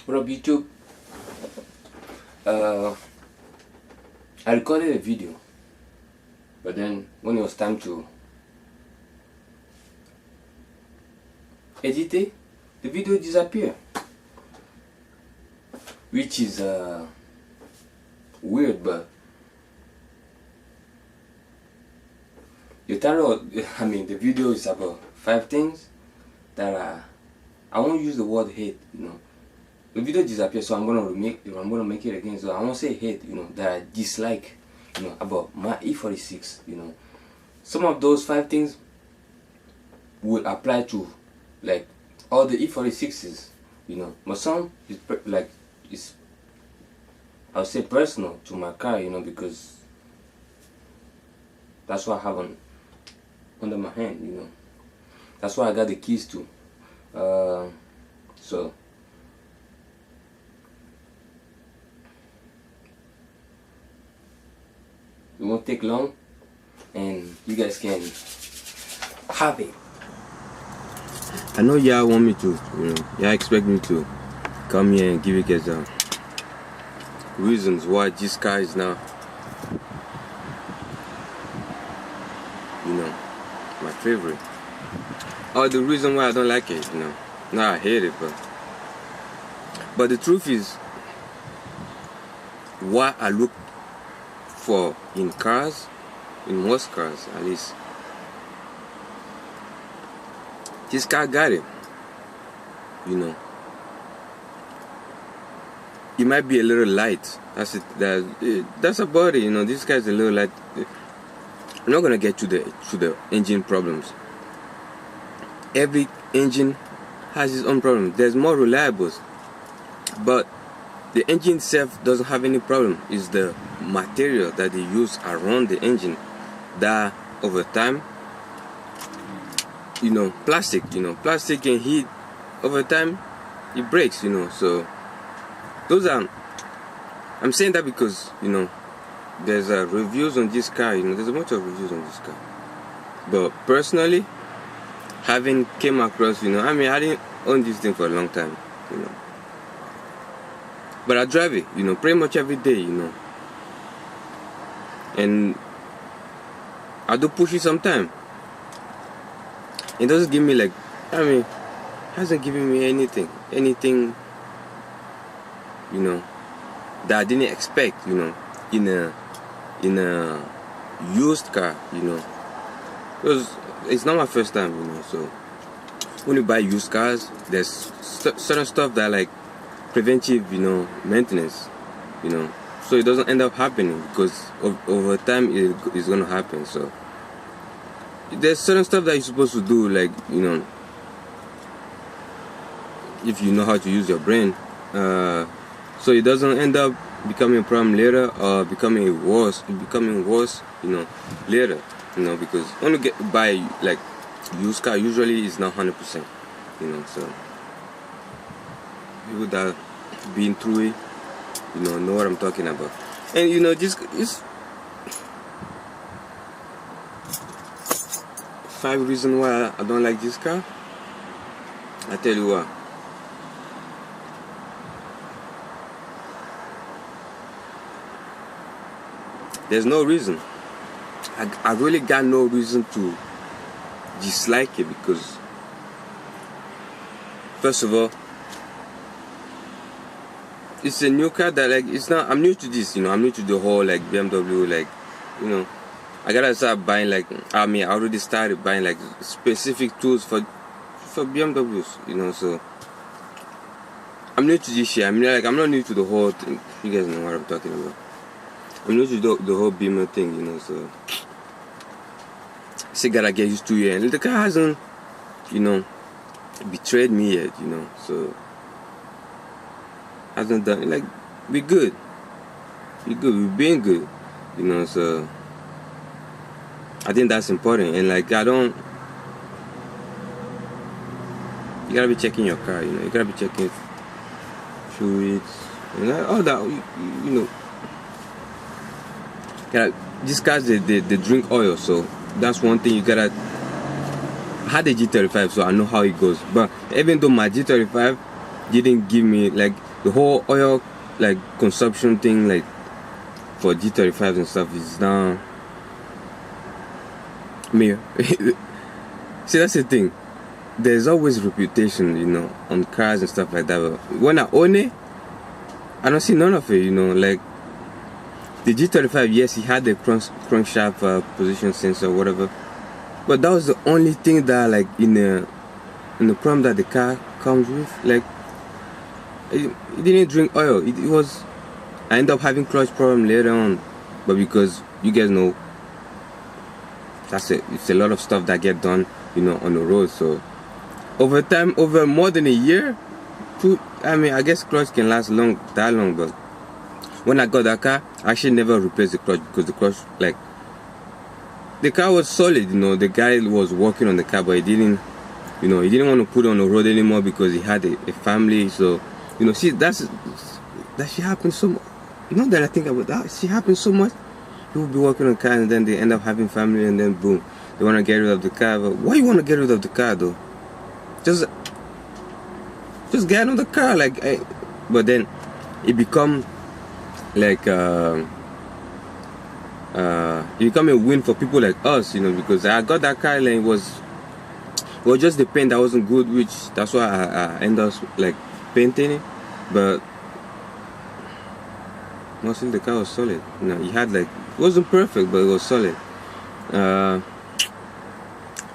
What up, YouTube? I recorded a video, but then when it was time to edit it, the video disappeared, which is weird. But the title, the video is about 5 things that I won't use the word hate, The video disappeared, so I'm gonna make it again. So I won't say hate, that I dislike, about my E46, Some of those 5 things will apply to like all the E46s, But some is I'll say personal to my car, because that's what I have under my hand, That's why I got the keys to. So it won't take long, and you guys can have it. I know y'all want me to, y'all expect me to come here and give you guys reasons why this car is now, my favorite. Or the reason why I don't like it, Now I hate it, but the truth is, what I look for in cars, in most cars at least, this car got it. It might be a little light. That's it. That's about it. This guy's a little light. I'm not gonna get to the engine problems. Every engine has its own problems. There's more reliables, but the engine itself doesn't have any problem. It's the material that they use around the engine that over time, plastic can heat over time, it breaks, So those are, I'm saying that because there's reviews on this car, there's a bunch of reviews on this car. But personally, having came across, I didn't own this thing for a long time, But I drive it, pretty much every day, And I do push it sometimes. It doesn't give me hasn't given me anything, that I didn't expect, in a used car, Because it's not my first time, So when you buy used cars, there's certain stuff that like preventive, maintenance, So it doesn't end up happening because over time it's gonna happen. So there's certain stuff that you're supposed to do, like if you know how to use your brain, so it doesn't end up becoming a problem later or becoming worse, later, because when you buy like used car, usually it's not 100%, So people that been through it, know what I'm talking about. And this is 5 reasons why I don't like this car. I tell you what. There's no reason. I really got no reason to dislike it because, first of all, it's a new car that it's not. I'm new to this, I'm new to the whole BMW, I gotta start buying I already started buying specific tools for BMWs, So I'm new to this shit. I'm not new to the whole thing. You guys know what I'm talking about. I'm new to the whole Beamer thing, So I still gotta get used to it, and the car hasn't, betrayed me yet, So hasn't done it. We're good. We've been good, So I think that's important. And you gotta be checking your car, You gotta be checking fluids and all that, These cars they drink oil, so that's one thing you gotta. I had a G35, so I know how it goes. But even though my G35 didn't give me the whole oil like consumption thing, like for G35 and stuff, is down. Me, see, that's the thing. There's always reputation, you know, on cars and stuff like that. But when I own it, I don't see none of it, you know. Like the G35, yes, he had the crankshaft position sensor, whatever. But that was the only thing that, like, in the problem that the car comes with. Like, it didn't drink oil. It was. I ended up having clutch problem later on, but because you guys know, that's it. It's a lot of stuff that get done, you know, on the road. So over time, over more than a year, I mean, I guess clutch can last that long. But when I got that car, I actually never replaced the clutch because the clutch, like, the car was solid. You know, the guy was working on the car, but he didn't, you know, he didn't want to put it on the road anymore because he had a family. So, you know, see, that shit happens so much. You know that I think about that. She happens so much. People be working on cars and then they end up having family and then boom, they want to get rid of the car. But why you want to get rid of the car though? Just get out of the car, like. But then it become like it become a win for people like us, you know, because I got that car and it was just the paint that wasn't good, which that's why I end up like painting it, but. Mostly the car was solid. You know, he had like, it wasn't perfect, but it was solid.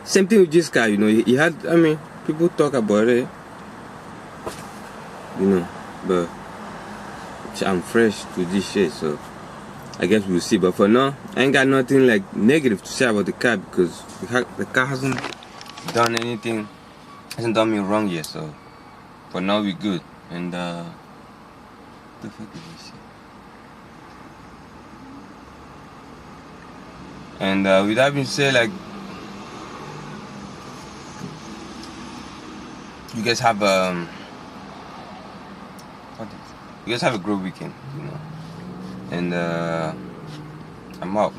Same thing with this car, you know, he had, I mean, people talk about it, you know, but I'm fresh to this shit, so I guess we'll see. But for now, I ain't got nothing like negative to say about the car because the car hasn't done anything, hasn't done me wrong yet, so for now we good. And what the fuck is this shit? And with that being said, like, you guys have a great weekend, you know. And I'm out.